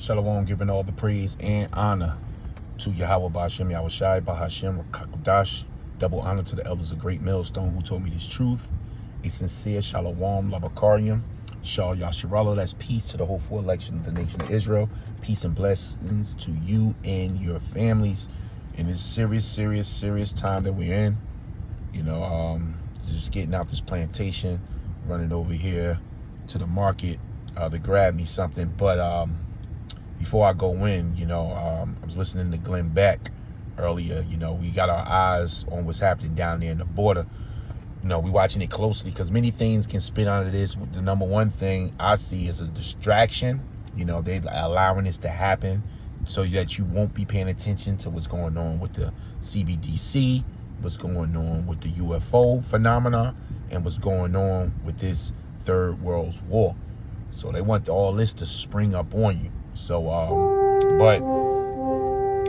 Shalom, giving all the praise and honor to Yahweh Ba'Shem, Yahweh Shai, Bahashem, Rakakodash. Double honor to the elders of Great Millstone who told me this truth. A sincere Shalom, Labakarium, Shal Yashirallah. That's peace to the hopeful election of the nation of Israel. Peace and blessings to you and your families in this serious time that we're in. You know, just getting out this plantation, running over here to the market to grab me something. But before I go in, you know, I was listening to Glenn Beck earlier. You know, we got our eyes on what's happening down there in the border. You know, we watching it closely because many things can spin out of this. The number one thing I see is a distraction. You know, they allowing this to happen so that you won't be paying attention to what's going on with the CBDC, what's going on with the UFO phenomena, and what's going on with this third world war. So they want all this to spring up on you. So, but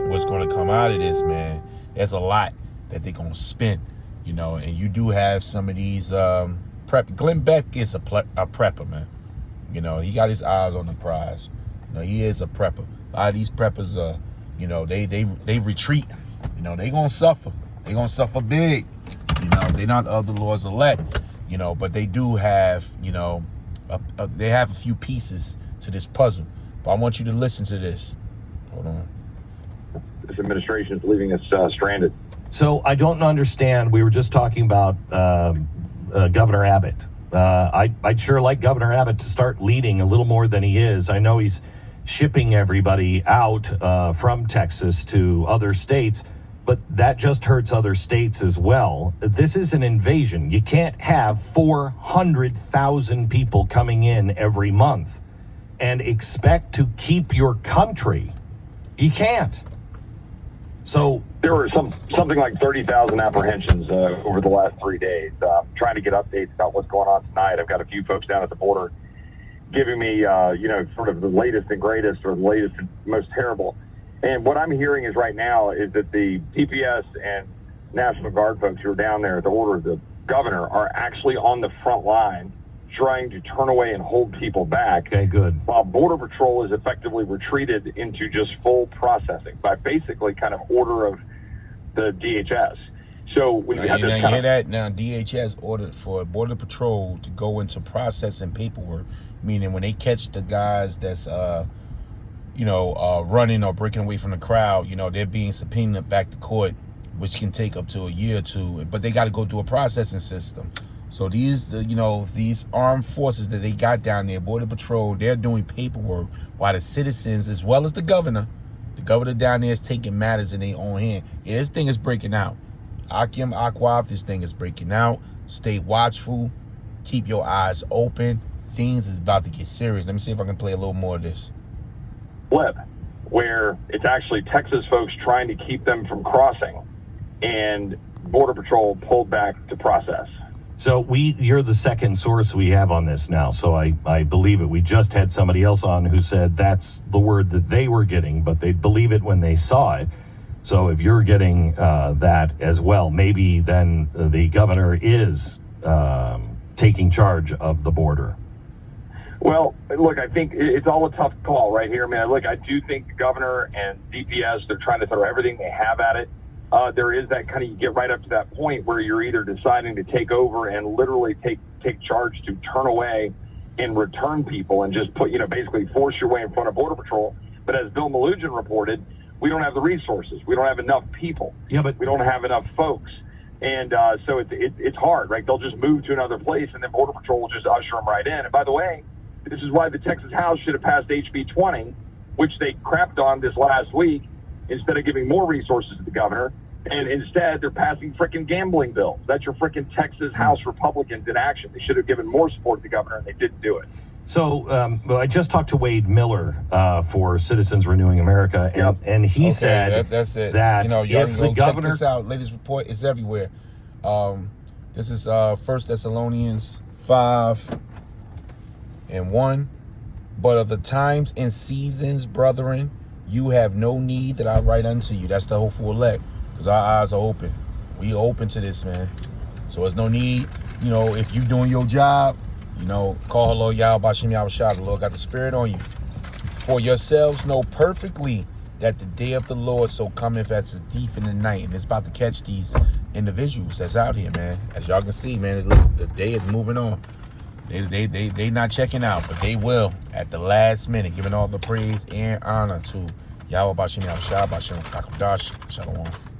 what's going to come out of this, man, there's a lot that they're going to spin, you know, and you do have some of these Glenn Beck is a prepper, man. You know, he got his eyes on the prize. You know, he is a prepper. A lot of these preppers, you know, they retreat. You know, they going to suffer. They going to suffer big. You know, they're not the other Lord's elect, you know, but they do have, you know, they have a few pieces to this puzzle. But I want you to listen to this. Hold on. This administration is leaving us stranded. So I don't understand. We were just talking about Governor Abbott. I'd sure like Governor Abbott to start leading a little more than he is. I know he's shipping everybody out from Texas to other states, but that just hurts other states as well. This is an invasion. You can't have 400,000 people coming in every month and expect to keep your country. You can't. So there were something like 30,000 apprehensions over the last 3 days. Trying to get updates about what's going on tonight. I've got a few folks down at the border giving me, you know, sort of the latest and greatest, or the latest and most terrible. And what I'm hearing is right now is that the DPS and National Guard folks who are down there at the order of the governor are actually on the front line trying to turn away and hold people back. Okay, good. While Border Patrol is effectively retreated into just full processing by basically kind of order of the DHS. So when you have this hear that? Now, DHS ordered for Border Patrol to go into processing paperwork, meaning when they catch the guys that's, you know, running or breaking away from the crowd, you know, they're being subpoenaed back to court, which can take up to a year or two, but they got to go through a processing system. So these, you know, these armed forces that they got down there, Border Patrol, they're doing paperwork while the citizens, as well as the governor down there is taking matters in their own hand. Yeah, this thing is breaking out. Akim Akwaf, this thing is breaking out. Stay watchful. Keep your eyes open. Things is about to get serious. Let me see if I can play a little more of this. Flip, where it's actually Texas folks trying to keep them from crossing, and Border Patrol pulled back to process. So you're the second source we have on this now, so I believe it. We just had somebody else on who said that's the word that they were getting, but they'd believe it when they saw it. So if you're getting that as well, maybe then the governor is taking charge of the border. Well, look, I think it's all a tough call right here, man. Look, I do think the governor and DPS, they're trying to throw everything they have at it. There is that kind of, you get right up to that point where you're either deciding to take over and literally take charge to turn away and return people and just put, you know, basically force your way in front of Border Patrol. But as Bill Melugin reported, we don't have the resources. We don't have enough people. Yeah, but we don't have enough folks. And so it's hard, right? They'll just move to another place and then Border Patrol will just usher them right in. And by the way, this is why the Texas House should have passed HB 20, which they crapped on this last week, instead of giving more resources to the governor. And instead, they're passing frickin' gambling bills. That's your frickin' Texas House Republicans in action. They should have given more support to the governor, and they didn't do it. So I just talked to Wade Miller for Citizens Renewing America, and he said that's it. that you know, if the governor... Check this out. Latest report is everywhere. This is 1 Thessalonians 5:1. But of the times and seasons, brethren, you have no need that I write unto you. That's the hopeful elect. Because our eyes are open. We are open to this, man. So there's no need, you know, if you doing your job, you know, call Lord Yahweh Ba'Shem Yahweh Shai. The Lord got the spirit on you. For yourselves know perfectly that the day of the Lord so cometh as a thief in the night. And it's about to catch these individuals that's out here, man. As y'all can see, man, the day is moving on. They not checking out, but they will at the last minute, giving all the praise and honor to Yahweh Bashem Yahushua Bashem Kakadash Shalom.